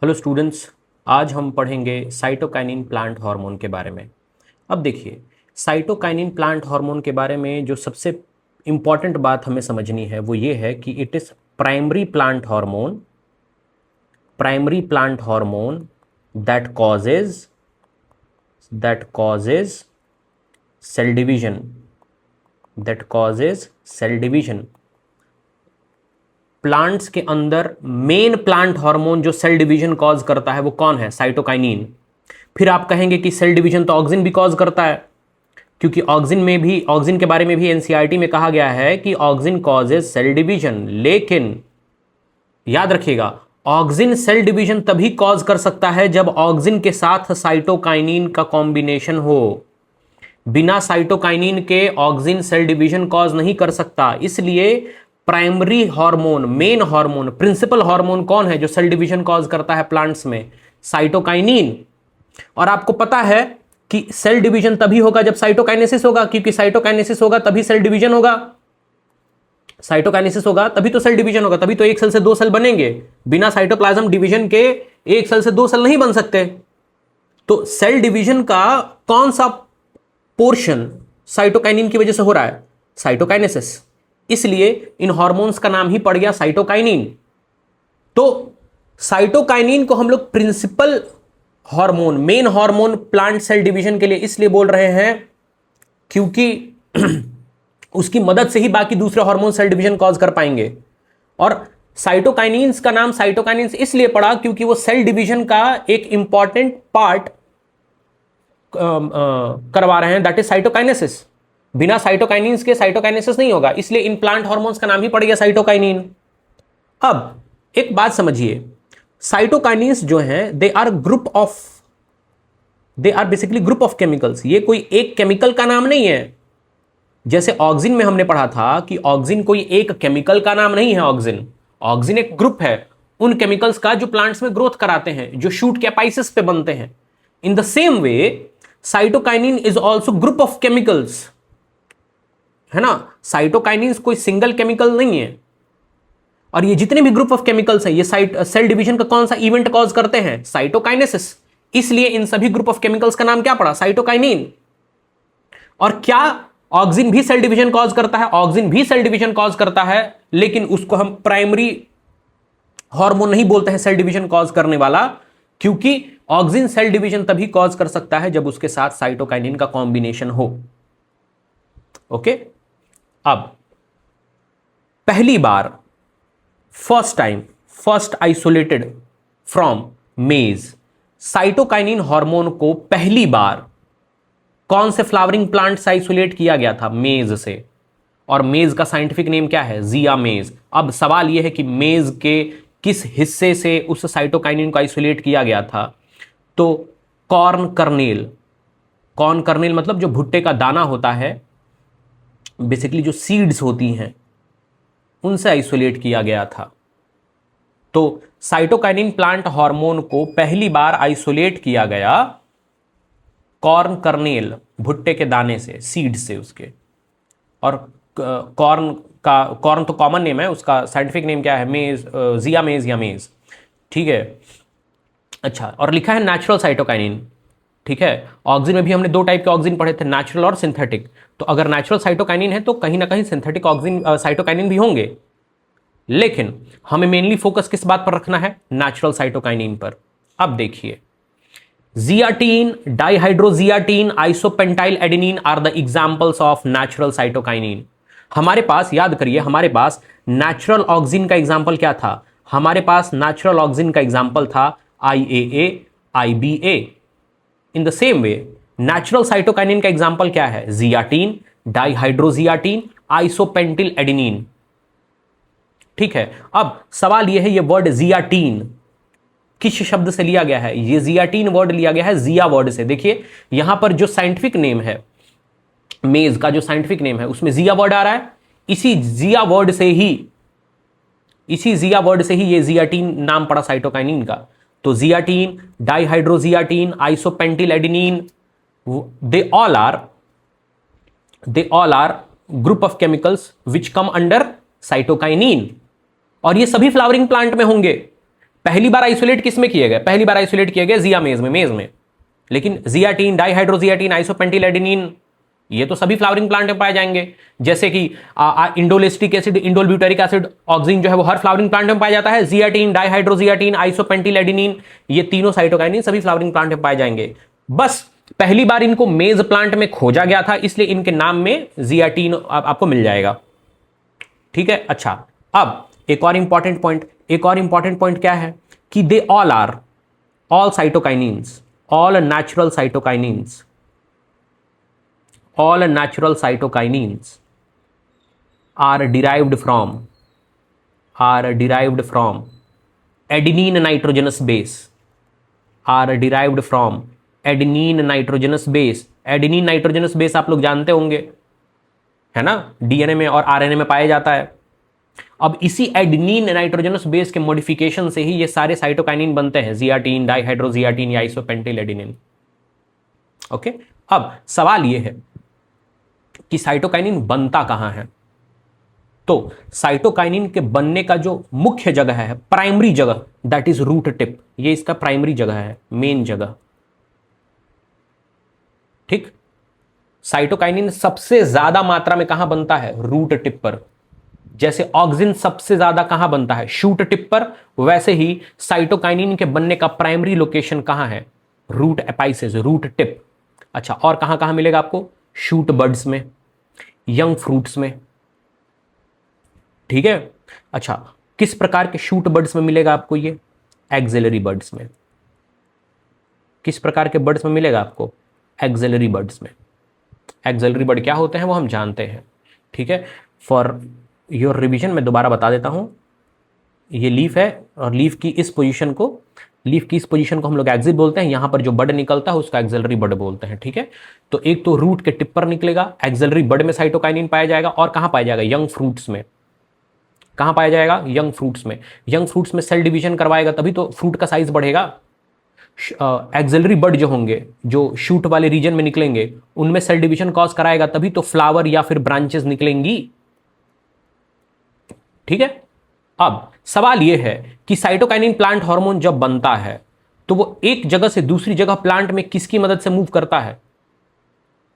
Hello students, आज हम पढ़ेंगे साइटोकाइनिन प्लांट हार्मोन के बारे में। अब देखिए, साइटोकाइनिन प्लांट हार्मोन के बारे में जो सबसे इम्पॉर्टेंट बात हमें समझनी है वो ये है कि it is primary plant hormone that causes cell division. Plants के अंदर मेन प्लांट हार्मोन जो सेल डिवीजन कॉज करता है वो कौन है? साइटोकाइनिन। फिर आप कहेंगे कि सेल डिवीजन तो ऑक्सिन भी कॉज करता है, क्योंकि ऑक्सिन के बारे में भी एनसीईआरटी में कहा गया है कि ऑक्सिन कॉजेज सेल डिवीजन। लेकिन याद रखिएगा, ऑक्सिन सेल डिवीजन तभी कॉज कर सकता है जब ऑक्सिन के साथ साइटोकाइनिन का कॉम्बिनेशन हो। बिना साइटोकाइनिन के ऑक्सिन सेल डिवीजन कॉज नहीं कर सकता। इसलिए primary hormone, main hormone, principal hormone कौन है जो सेल डिवीजन कॉज करता है प्लांट्स में? साइटोकाइनिन। और आपको पता है कि सेल डिवीजन तभी होगा जब साइटोकाइनेसिस होगा, क्योंकि साइटोकाइनेसिस होगा तभी सेल डिवीजन होगा। साइटोकाइनेसिस होगा तभी तो सेल डिवीजन होगा, तभी तो एक सेल से दो सेल बनेंगे। बिना साइटोप्लाज्म डिवीजन के एक सेल से दो सेल नहीं बन सकते। तो सेल डिवीजन का कौन सा पोर्शन साइटोकाइनिन की वजह से हो रहा है? साइटोकाइनेसिस। इसलिए इन हार्मोन्स का नाम ही पड़ गया साइटोकाइनिन। तो साइटोकाइनिन को हम लोग principal hormone, main hormone plant cell division के लिए इसलिए बोल रहे हैं क्योंकि उसकी मदद से ही बाकी दूसरे हार्मोन सेल डिवीजन कॉज कर पाएंगे। और साइटोकाइनिन्स का नाम साइटोकाइनिन्स इसलिए पड़ा क्योंकि वो सेल डिवीजन का एक इंपॉर्टेंट पार्ट करवा रहे हैं, दैट इज साइटोकाइनेसिस। बिना साइटोकाइनिन्स के साइटोकाइनेसिस नहीं होगा, इसलिए इन प्लांट हार्मोन्स का नाम ही पड़ गया साइटोकाइनिन। अब एक बात समझिए, साइटोकाइनिन्स जो हैं they are basically group of chemicals. ये कोई एक केमिकल का नाम नहीं है। जैसे ऑक्सिन में हमने पढ़ा था कि ऑक्सिन कोई एक केमिकल का नाम नहीं है। ऑक्सिन एक ग्रुप है उन केमिकल्स का जो प्लांट्स में ग्रोथ कराते हैं, जो शूट के एपाइसिस पे बनते हैं। इन the same way cytokinin is also group of chemicals, है ना। साइटोकाइनिन कोई सिंगल केमिकल नहीं है। और ये जितने भी ग्रुप ऑफ केमिकल्स हैं, ये सेल डिवीजन का कौन सा इवेंट कॉज करते हैं? साइटोकाइनेसिस। इसलिए इन सभी ग्रुप ऑफ केमिकल्स का नाम क्या पड़ा? साइटोकाइनिन। और क्या ऑक्सिन भी सेल डिवीजन कॉज करता है? ऑक्सिन भी सेल डिवीजन कॉज करता है, लेकिन उसको हम प्राइमरी हार्मोन नहीं बोलते हैं सेल डिवीजन कॉज करने वाला, क्योंकि ऑक्सिन सेल डिवीजन तभी कॉज कर सकता है जब उसके साथ साइटोकाइनिन का कॉम्बिनेशन हो। ओके। अब पहली बार, फर्स्ट आइसोलेटेड फ्रॉम मेज, साइटोकाइनिन हार्मोन को पहली बार कौन से फ्लावरिंग प्लांट से आइसोलेट किया गया था? मेज से। और मेज का साइंटिफिक नेम क्या है? जिया मेज। अब सवाल यह है कि मेज के किस हिस्से से उस साइटोकाइनिन को आइसोलेट किया गया था? तो कॉर्न कर्नेल मतलब जो भुट्टे का दाना होता है, बेसिकली जो सीड्स होती हैं, उनसे आइसोलेट किया गया था। तो साइटोकाइनिन प्लांट हार्मोन को पहली बार आइसोलेट किया गया कॉर्न भुट्टे के दाने से, सीड से उसके। और कॉर्न तो कॉमन नेम है, उसका साइंटिफिक नेम क्या है? मेज, जिया मेज या मेज। ठीक है। अच्छा, और लिखा है नेचुरल साइटोकाइनिन। ठीक है। ऑक्सिन में भी हमने दो टाइप के ऑक्सिन पढ़े थे, नेचुरल और सिंथेटिक। तो अगर नेचुरल साइटोकाइनिन है तो कहीं ना कहीं सिंथेटिक ऑक्सिन साइटोकाइनिन भी होंगे, लेकिन हमें मेनली फोकस किस बात पर रखना है? नेचुरल साइटोकाइनिन पर। अब देखिए, zeatin, dihydrozeatin, isopentyl adenine are the examples of natural cytokinin. हमारे पास, याद करिए, हमारे पास नेचुरल ऑक्सिन का एग्जांपल क्या था? हमारे पास नेचुरल ऑक्सिन का एग्जांपल था IAA, IBA। In the same way natural cytokinin का एग्जांपल क्या है? Zeatin, dihydrozeatin, isopentyl adenine. ठीक है। अब सवाल यह है, ये वर्ड जियाटीन किस शब्द से लिया गया है? ये जियाटीन वर्ड लिया गया है जिया वर्ड से। देखिए, यहां पर जो साइंटिफिक नेम है, मेज का जो साइंटिफिक नेम है, उसमें जिया वर्ड आ रहा है। इसी जिया वर्ड से ही ये जियाटीन नाम पड़ा साइटोकाइनिन का। तो zeatin, dihydrozeatin, isopentyl adenine, they all are group of chemicals which come under cytokinin. और ये सभी फ्लावरिंग प्लांट में होंगे। पहली बार आइसोलेट किस में किए गए? पहली बार आइसोलेट किए गए जियामेज में, मेज में। लेकिन जियाटीन, डाइहाइड्रोजियाटीन, आइसोपेंटिलेडिनिन, ये तो सभी फ्लावरिंग प्लांट में पाए जाएंगे। जैसे कि indoleacetic acid, indole butyric acid, auxin जो है वो हर फ्लावरिंग प्लांट में पाया जाता है। जियाटीन, डाइहाइड्रोजियाटीन, आइसोपेंटिलेडिनिन, ये तीनों साइटोकाइनिन सभी फ्लावरिंग प्लांट में पाए जाएंगे। बस पहली बार इनको मेज प्लांट में खोजा गया था, इसलिए इनके नाम में जियाटीन आपको मिल जाएगा। ठीक है। अच्छा, अब एक और इंपॉर्टेंट पॉइंट क्या है कि they all are, all cytokinins, all natural cytokinins are derived from adenine nitrogenous base, adenine nitrogenous base आप लोग जानते होंगे, है ना, डीएनए में और आरएनए में पाया जाता है। अब इसी एडेनिन नाइट्रोजनस बेस के मॉडिफिकेशन से ही ये सारे साइटोकाइनिन बनते हैं, जियाटीन, डाइहाइड्रोजियाटीन या आइसोपेंटिलेडिनिन। ओके। अब सवाल ये है कि साइटोकाइनिन बनता कहां है? तो साइटोकाइनिन के बनने का जो मुख्य जगह है, प्राइमरी जगह, दैट इज रूट टिप। ये इसका प्राइमरी जगह है, मेन जगह। ठीक। साइटोकाइनिन सबसे ज्यादा मात्रा में कहां बनता है? रूट टिप पर। जैसे ऑक्सिन सबसे ज्यादा कहां बनता है? शूट टिप पर। वैसे ही साइटोकाइनिन के बनने का प्राइमरी लोकेशन कहां है? Root apices, root tip. अच्छा, और कहां कहां मिलेगा आपको? शूट बर्ड्स में, यंग फ्रूट्स में। ठीक है। अच्छा, किस प्रकार के शूट बर्ड्स में मिलेगा आपको ये? एक्सिलरी बर्ड्स में। किस प्रकार के बर्ड्स में मिलेगा आपको? एक्सिलरी बर्ड्स में। एक्सिलरी बर्ड क्या होते हैं वो हम जानते हैं। ठीक है। फॉर योर रिवीजन मैं दोबारा बता देता हूं। ये लीफ है और लीफ की इस पोजीशन को हम लोग एक्सिल बोलते हैं। यहां पर जो बड निकलता है उसका एक्सिलरी बड बोलते हैं। ठीक है। तो एक तो रूट के टिप पर निकलेगा, एक्सिलरी बड में साइटोकाइनिन पाया जाएगा। और कहां पाया जाएगा? यंग फ्रूट्स में। कहां पाया जाएगा? यंग फ्रूट्स में। यंग फ्रूट्स में सेल डिवीजन करवाएगा तभी तो फ्रूट का साइज बढ़ेगा। एक्सिलरी बड जो होंगे, जो शूट वाले रीजन में निकलेंगे, उनमें सेल डिवीजन कॉज कराएगा तभी तो फ्लावर या फिर ब्रांचेस निकलेंगी। ठीक है। अब सवाल यह है कि साइटोकाइनिन प्लांट हार्मोन जब बनता है तो वो एक जगह से दूसरी जगह प्लांट में किसकी मदद से मूव करता है?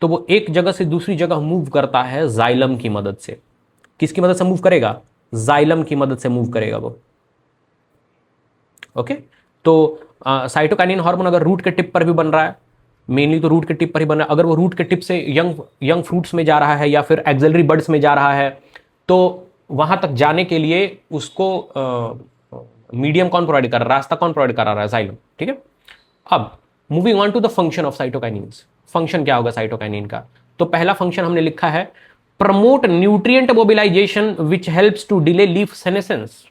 तो वो एक जगह से दूसरी जगह मूव करता है जाइलम की मदद से। किसकी मदद से मूव करेगा? जाइलम की मदद से मूव करेगा वो। ओके। तो साइटोकाइनिन हार्मोन अगर रूट के टिप पर भी बन रहा है, मेनली तो रूट के टिप पर ही बन रहा है, अगर वो रूट के टिप से यंग फ्रूट्स में जा रहा है या फिर एक्सिलरी बर्ड्स में जा रहा है, तो वहां तक जाने के लिए उसको मीडियम कौन प्रोवाइड कर रहा है? रास्ता कौन प्रोवाइड करा रहा है? जाइलम। ठीक है। अब moving on to the function of cytokinins. Function क्या होगा साइटोकाइनिन का? तो पहला फंक्शन हमने लिखा है promote nutrient mobilisation which helps to delay leaf senescence.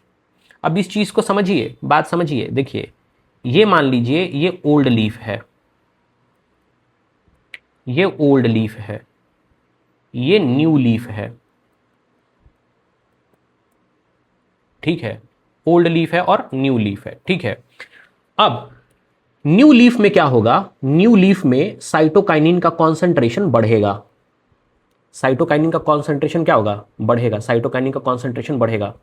अब इस चीज को समझिए, बात समझिए। देखिए, ये मान लीजिए ये ओल्ड लीफ है, ये ओल्ड लीफ है, ये न्यू लीफ है। ठीक है। ओल्ड लीफ है और न्यू लीफ है। ठीक है। अब न्यू लीफ में क्या होगा? न्यू लीफ में साइटोकाइनिन का कॉन्सेंट्रेशन बढ़ेगा। साइटोकाइनिन का कॉन्सेंट्रेशन क्या होगा? बढ़ेगा। साइटोकाइनिन का कॉन्सेंट्रेशन बढ़ेगा।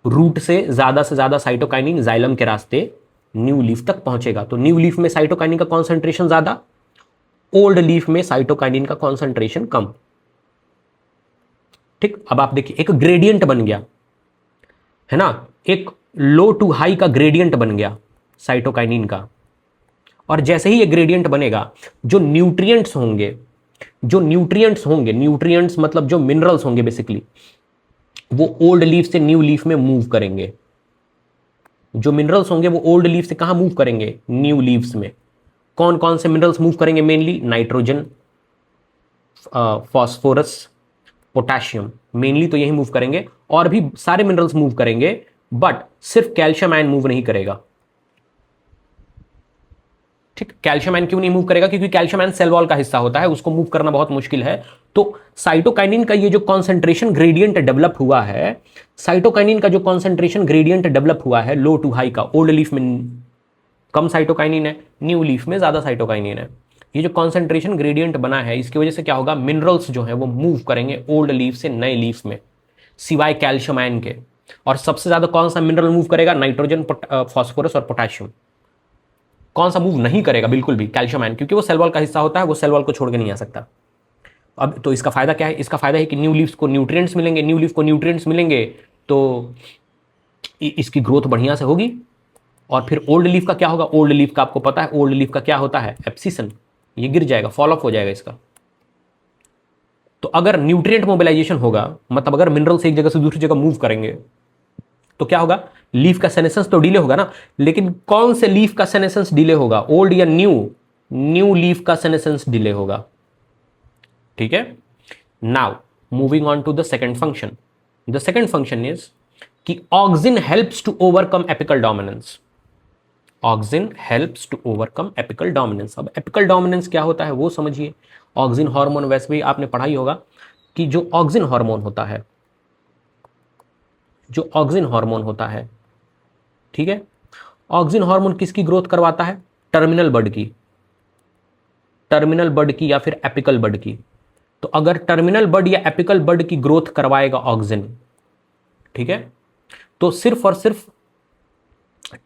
रूट से ज्यादा साइटोकाइनिन जाइलम के रास्ते न्यू लीफ तक पहुंचेगा। तो न्यू लीफ में साइटोकाइनिन का कॉन्सेंट्रेशन ज्यादा, ओल्ड लीफ में साइटोकाइनिन का कॉन्सेंट्रेशन कम। ठीक। अब आप देखिए, एक ग्रेडियंट बन गया है ना, एक लो टू हाई का ग्रेडियंट बन गया साइटोकाइनिन का। और जैसे ही ये ग्रेडियंट बनेगा, जो न्यूट्रिएंट्स होंगे, न्यूट्रिएंट्स मतलब जो मिनरल्स होंगे बेसिकली, वो ओल्ड लीफ से न्यू लीफ में मूव करेंगे। जो मिनरल्स होंगे वो ओल्ड लीफ से कहां मूव करेंगे? न्यू लीव्स में। कौन कौन से मिनरल्स मूव करेंगे? Mainly nitrogen, phosphorus, potassium, mainly तो यही मूव करेंगे। और भी सारे मिनरल्स मूव करेंगे, बट सिर्फ कैल्शियम आयन मूव नहीं करेगा। ठीक। कैल्शियम आयन क्यों नहीं मूव करेगा? क्योंकि कैल्शियम आयन सेल वॉल का हिस्सा होता है, उसको मूव करना बहुत मुश्किल है। तो साइटोकाइनिन का ये जो कॉन्सेंट्रेशन ग्रेडियंट डेवलप हुआ है, साइटोकाइनिन का जो कॉन्सेंट्रेशन ग्रेडियंट डेवलप हुआ है लो टू हाई का, ओल्ड लीफ में कम साइटोकाइनिन है, न्यू लीफ में ज्यादा साइटोकाइनिन है। ये जो कॉन्सेंट्रेशन ग्रेडियंट बना है, इसकी वजह से क्या होगा? मिनरल्स जो है वो मूव करेंगे ओल्ड लीफ से नए लीफ में, सिवाय कैल्शियम आयन के। और सबसे ज्यादा कौन सा मिनरल मूव करेगा? नाइट्रोजन, फास्फोरस और पोटेशियम। कौन सा मूव नहीं करेगा बिल्कुल भी? कैल्शियम आयन, क्योंकि वो सेल वॉल का हिस्सा होता है, वो सेल वॉल को छोड़ के नहीं आ सकता। अब तो इसका फायदा क्या है? इसका फायदा है कि न्यू लीव्स को न्यूट्रिएंट्स मिलेंगे, न्यू लीफ को न्यूट्रिएंट्स मिलेंगे तो इसकी ग्रोथ बढ़िया से होगी। और फिर ओल्ड लीफ का क्या होगा? ओल्ड लीफ का आपको पता है, ओल्ड लीफ का क्या होता है? एब्सिसन, ये गिर जाएगा, फॉल ऑफ हो जाएगा इसका। तो अगर न्यूट्रिएंट मोबिलाइजेशन होगा, मतलब अगर मिनरल्स एक जगह से दूसरी जगह मूव करेंगे, तो क्या होगा? लीफ का सेनेसेंस तो डिले होगा ना, लेकिन कौन से लीफ का सेनेसेंस डिले होगा? ओल्ड या न्यू? न्यू लीफ का सेनेसेंस डिले होगा। ठीक है, now moving on to the second function. The second function is कि auxin helps to overcome apical dominance. Auxin helps to overcome apical dominance. अब apical dominance क्या होता है वो समझिए। ऑक्सिन हार्मोन वैसे भी आपने पढ़ा ही होगा कि जो ऑक्सिन हार्मोन होता है, जो ऑक्सिन हार्मोन होता है, ठीक है, ऑक्सिन हार्मोन किसकी ग्रोथ करवाता है? टर्मिनल बड की, टर्मिनल बड की या फिर एपिकल बड की। तो अगर टर्मिनल बड या एपिकल बड की ग्रोथ करवाएगा ऑक्सिन, ठीक है, तो सिर्फ और सिर्फ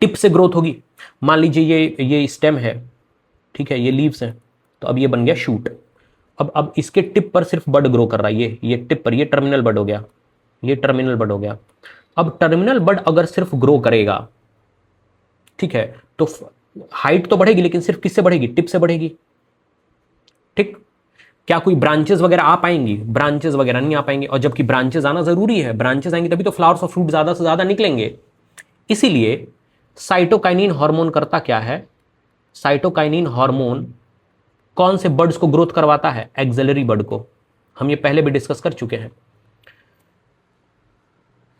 टिप से ग्रोथ होगी। मान लीजिए ये स्टेम है, ठीक है, ये लीव्स हैं, तो अब ये बन गया शूट। अब इसके टिप पर सिर्फ बड ग्रो कर रहा है, ये टिप पर, ये टर्मिनल बड हो गया, ये टर्मिनल बड हो गया। अब टर्मिनल बड अगर सिर्फ ग्रो करेगा, ठीक है, तो हाइट तो बढ़ेगी, लेकिन सिर्फ किससे बढ़ेगी? टिप से बढ़ेगी। ठीक, क्या कोई ब्रांचेस वगैरह आ पाएंगी? ब्रांचेस वगैरह नहीं आ पाएंगे, और जबकि ब्रांचेस आना जरूरी है, ब्रांचेस आएंगे तभी तो फ्लावर्स और फ्रूट ज्यादा से ज्यादा निकलेंगे। इसीलिए साइटोकाइनिन हार्मोन करता क्या है? साइटोकाइनिन हार्मोन कौन से बर्ड्स को ग्रोथ करवाता है? एक्सिलरी बर्ड को। हम ये पहले भी डिस्कस कर चुके हैं।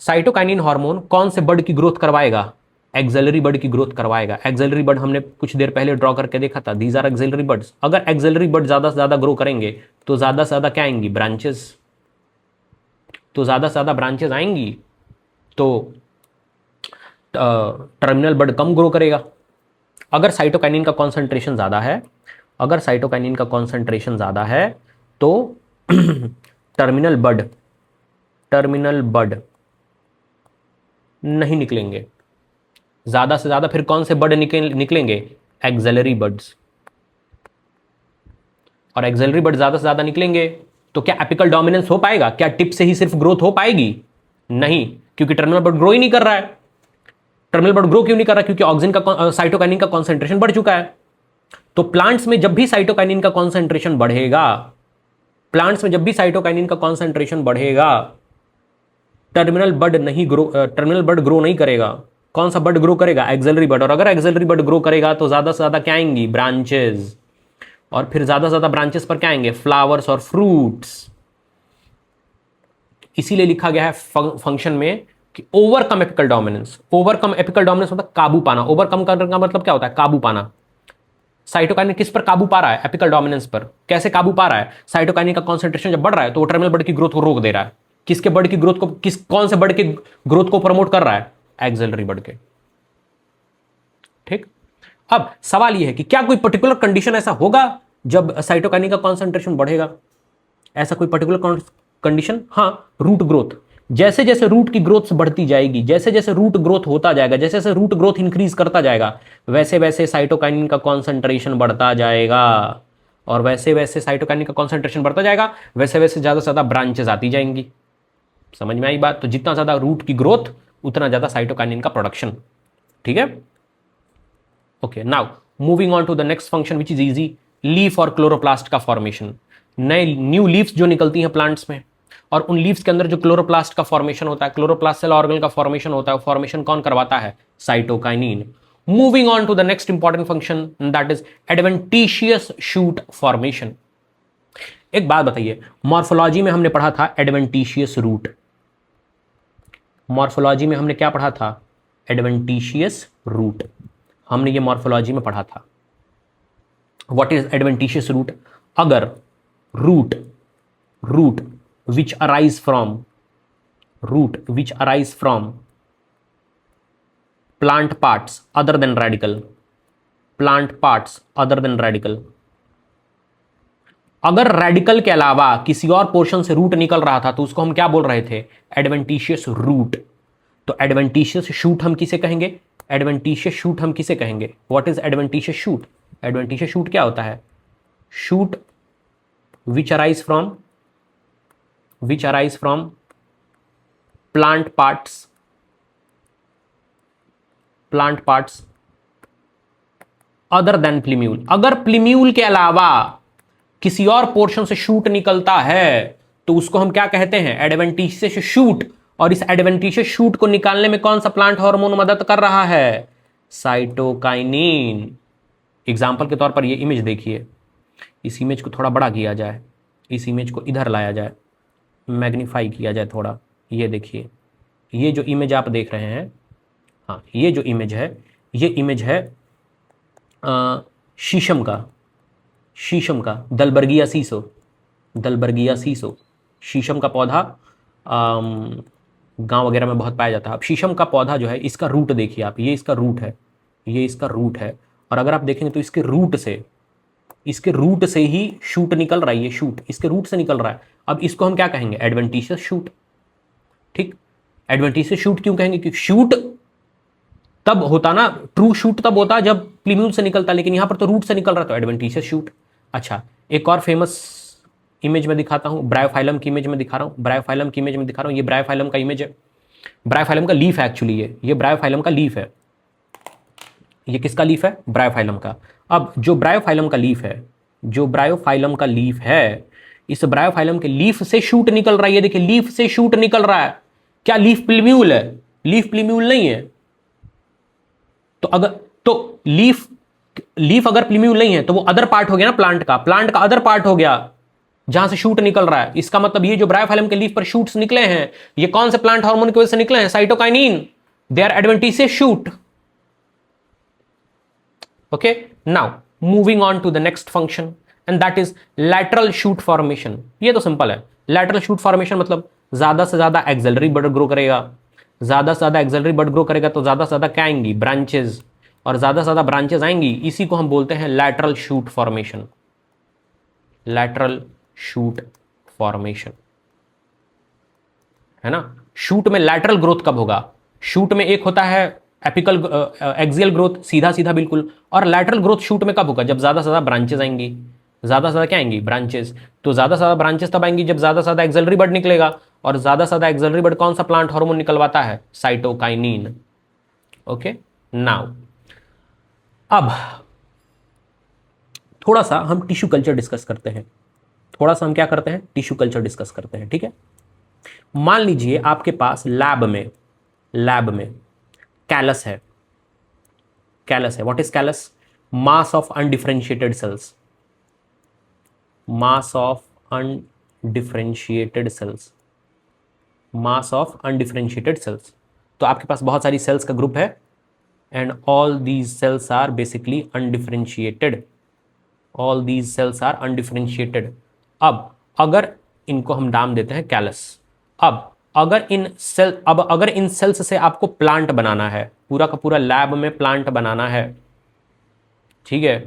साइटोकाइनिन हार्मोन कौन से बर्ड की ग्रोथ करवाएगा? एक्सिलरी बर्ड की ग्रोथ करवाएगा। एक्सिलरी बर्ड हमने कुछ देर पहले ड्रॉ करके देखा था, दीज आर एक्सिलरी बर्ड्स। अगर एक्सिलरी बर्ड ज्यादा से ज्यादा ग्रो करेंगे तो ज्यादा से ज्यादा क्या आएंगी? ब्रांचेस। तो ज्यादा से ज्यादा ब्रांचेस आएंगी तो टर्मिनल बर्ड कम ग्रो करेगा। अगर साइटोकाइनिन का कॉन्सेंट्रेशन ज्यादा है, अगर साइटोकाइनिन का कॉन्सेंट्रेशन ज्यादा है तो टर्मिनल बर्ड, टर्मिनल बर्ड नहीं निकलेंगे। ज्यादा से ज्यादा फिर कौन से बर्ड निकलेंगे? Axillary birds. और एक्सिलरी बर्ड ज्यादा से ज्यादा निकलेंगे तो क्या एपिकल डोमिनेंस हो पाएगा? क्या टिप से ही सिर्फ ग्रोथ हो पाएगी? नहीं, क्योंकि टर्मिनल बर्ड ग्रो ही नहीं कर रहा है। टर्मिनल बर्ड ग्रो क्यों नहीं कर रहा है? क्योंकि ऑक्सिन का, साइटोकाइनिन का कॉन्सेंट्रेशन बढ़ चुका है। तो प्लांट्स में जब भी साइटोकाइनिन का कॉन्सेंट्रेशन बढ़ेगा, प्लांट्स में जब भी साइटोकाइनिन का कॉन्सेंट्रेशन बढ़ेगा, टर्मिनल बर्ड नहीं ग्रो, टर्मिनल बर्ड ग्रो नहीं करेगा। कौन सा बर्ड ग्रो करेगा? Axillary bud. और अगर एक्सिलरी बर्ड ग्रो करेगा तो ज्यादा से ज्यादा क्या आएंगी? ब्रांचेस। और फिर ज्यादा से ज्यादा ब्रांचेस पर क्या आएंगे? फ्लावर्स और फ्रूट्स। इसीलिए लिखा गया है फंक्शन में कि overcome apical dominance. Overcome apical dominance मतलब काबू पाना। ओवरकम करने का मतलब क्या होता है? काबू पाना। साइटोकाइनिन किस पर काबू पा रहा है? एपिकल डोमिनेंस पर। कैसे काबू पा रहा है? साइटोकाइनिन का कॉन्सेंट्रेशन जब बढ़ रहा है तो वो टर्मिनल बर्ड की ग्रोथ को रोक दे रहा है। किसके बर्ड की ग्रोथ को, कौन से बर्ड की ग्रोथ को प्रमोट कर रहा है? एक्सिलरी बर्ड के। ठीक, अब सवाल यह है कि क्या कोई पर्टिकुलर कंडीशन ऐसा होगा जब साइटोकाइनिन का कॉन्सेंट्रेशन बढ़ेगा? ऐसा कोई पर्टिकुलर कंडीशन? हाँ, रूट ग्रोथ। जैसे जैसे रूट की ग्रोथ बढ़ती जाएगी, जैसे जैसे रूट ग्रोथ होता जाएगा, जैसे जैसे रूट ग्रोथ इंक्रीज करता जाएगा, वैसे वैसे साइटोकाइनिन का कॉन्सेंट्रेशन बढ़ता जाएगा। और वैसे वैसे साइटोकाइनिन का कॉन्सेंट्रेशन बढ़ता जाएगा, वैसे वैसे ज्यादा से ज्यादा ब्रांचेस आती जाएंगी। समझ में आई बात? तो जितना ज्यादा रूट की ग्रोथ उतना ज्यादा साइटोकाइनिन का प्रोडक्शन। ठीक है, okay. Now moving on to the next function which is easy, leaf और क्लोरोप्लास्ट का फॉर्मेशन। नए न्यू लीव्स जो निकलती हैं प्लांट्स में, और उन लीव्स के अंदर जो क्लोरोप्लास्ट का फॉर्मेशन होता है, क्लोरोप्लास्ट सेल ऑर्गन का फॉर्मेशन होता है, फॉर्मेशन कौन करवाता है? Cytokinin. Moving on to the next important function, that is adventitious shoot formation. एक बात बताइए, मॉर्फोलॉजी में हमने पढ़ा था एडवेंटिशियस रूट। मॉर्फोलॉजी में हमने क्या पढ़ा था? Adventitious root. हमने ये मॉर्फोलॉजी में पढ़ा था। What is adventitious root? अगर root which arise from plant parts other than radical, अगर रेडिकल के अलावा किसी और पोर्शन से रूट निकल रहा था तो उसको हम क्या बोल रहे थे? Adventitious root. तो एडवेंटिशियस शूट हम किसे कहेंगे? एडवेंटिशियस शूट हम किसे कहेंगे? What is adventitious shoot? Adventitious shoot क्या होता है? Shoot which arise from plant parts other than plumule. अगर प्लीम्यूल के अलावा किसी और पोर्शन से शूट निकलता है तो उसको हम क्या कहते हैं? Adventitious shoot. और इस एडवेंटिशियस शूट को निकालने में कौन सा प्लांट हार्मोन मदद कर रहा है? साइटोकाइनिन। एग्जाम्पल के तौर पर ये इमेज देखिए, इस इमेज को थोड़ा बड़ा किया जाए, इस इमेज को इधर लाया जाए, मैग्नीफाई किया जाए थोड़ा। ये देखिए, ये जो इमेज आप देख रहे हैं, हाँ, ये जो इमेज है, ये इमेज है शीशम का दलबर्गिया सीसो। शीशम का पौधा गांव वगैरह में बहुत पाया जाता है। अब शीशम का पौधा जो है, इसका रूट देखिए आप, ये इसका रूट है, और अगर आप देखेंगे तो इसके रूट से ही शूट निकल रहा है। ये शूट इसके रूट से निकल रहा है। अब इसको हम क्या कहेंगे? Adventitious shoot. ठीक, एडवेंटिशियस शूट क्यों कहेंगे? क्योंकि शूट तब होता ना, ट्रू शूट तब होता जब प्लीम्यूल से निकलता, लेकिन यहां पर तो रूट से निकल रहा है, तो एडवेंटिशियस शूट। अच्छा, एक और फेमस इमेज में दिखाता हूं, ब्रायोफाइलम की इमेज में दिखा रहा हूं। ये ब्रायोफाइलम का इमेज है, ब्रायोफाइलम का लीफ है एक्चुअली। ये ब्रायोफाइलम का लीफ है। ये किसका लीफ है? ब्रायोफाइलम का। अब जो ब्रायोफाइलम का लीफ है, इस ब्रायोफाइलम के लीफ से शूट निकल रहा है। ये देखिए, लीफ से शूट निकल रहा है। क्या लीफ प्लीम्यूल है? लीफ प्लीम्यूल नहीं है। तो लीफ अगर प्लीम्यूल नहीं है तो वो अदर पार्ट हो गया ना, प्लांट का अदर पार्ट हो गया जहां से शूट निकल रहा है। इसका मतलब ये जो ब्रायोफाइलम के लीफ पर शूट्स निकले हैं, ये कौन से प्लांट हार्मोन की वजह से निकले हैं? Cytokinin. They are adventitious shoot. Okay, now moving on to the next function, and that is lateral shoot formation. ये तो सिंपल है। लैटरल शूट फॉर्मेशन मतलब ज्यादा से ज्यादा एक्सिलरी बड ग्रो करेगा। तो ज्यादा से ज्यादा क्या आएंगी? ब्रांचेस। और ज्यादा से ज्यादा ब्रांचेस आएंगी, इसी को हम बोलते हैं लैटरल शूट फॉर्मेशन। है ना? शूट में लैटरल ग्रोथ कब होगा? शूट में एक होता है एपिकल एक्सियल ग्रोथ, सीधा सीधा बिल्कुल, और लैटरल ग्रोथ शूट में कब होगा? जब ज्यादा से ज्यादा ब्रांचेस आएंगी। ज्यादा से ज्यादा क्या आएंगी? ब्रांचेस। तो ज्यादा से ज्यादा ब्रांचेस तब आएंगी जब ज्यादा से ज्यादा एक्सिलरी बड निकलेगा। और ज्यादा से ज्यादा एक्सिलरी बड कौन सा प्लांट हार्मोन निकलवाता है? साइटोकाइनिन। ओके, नाउ अब थोड़ा सा हम टिश्यू कल्चर डिस्कस करते हैं। ठीक है? मान लीजिए आपके पास लैब में कैलस है। What is callus? Mass of undifferentiated cells. तो आपके पास बहुत सारी सेल्स का ग्रुप है, and all these cells are basically undifferentiated. अब अगर इनको हम नाम देते हैं कैलस। अब अगर इन सेल्स से आपको प्लांट बनाना है, पूरा का पूरा लैब में प्लांट बनाना है, ठीक है,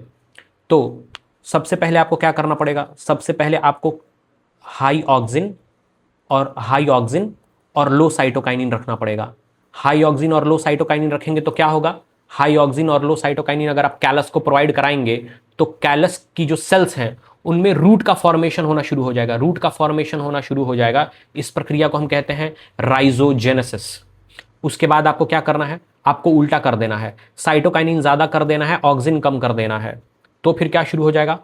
तो सबसे पहले आपको क्या करना पड़ेगा? सबसे पहले आपको हाई ऑक्सिन और लो साइटोकाइनिन रखना पड़ेगा। हाई ऑक्सिन और लो साइटोकाइनिन रखेंगे तो क्या होगा? हाई ऑक्सिन और लो साइटोकाइनिन अगर आप कैलस को प्रोवाइड कराएंगे तो कैलस की जो सेल्स हैं उनमें रूट का फॉर्मेशन होना शुरू हो जाएगा। इस प्रक्रिया को हम कहते हैं राइजोजेनेसिस। उसके बाद आपको क्या करना है? आपको उल्टा कर देना है, साइटोकाइनिन ज्यादा कर देना है, ऑक्सिन कम कर देना है। तो फिर क्या शुरू हो जाएगा?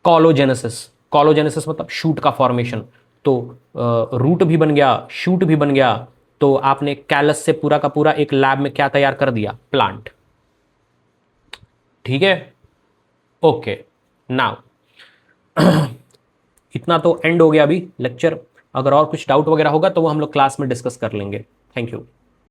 कॉलोजेनेसिस मतलब शूट का फॉर्मेशन। तो रूट भी बन गया, शूट भी बन गया। तो आपने कैलस से पूरा का पूरा एक लैब में क्या तैयार कर दिया? प्लांट। ठीक है? ओके, नाउ इतना तो एंड हो गया अभी लेक्चर। अगर और कुछ डाउट वगैरह होगा तो वो हम लोग क्लास में डिस्कस कर लेंगे। Thank you.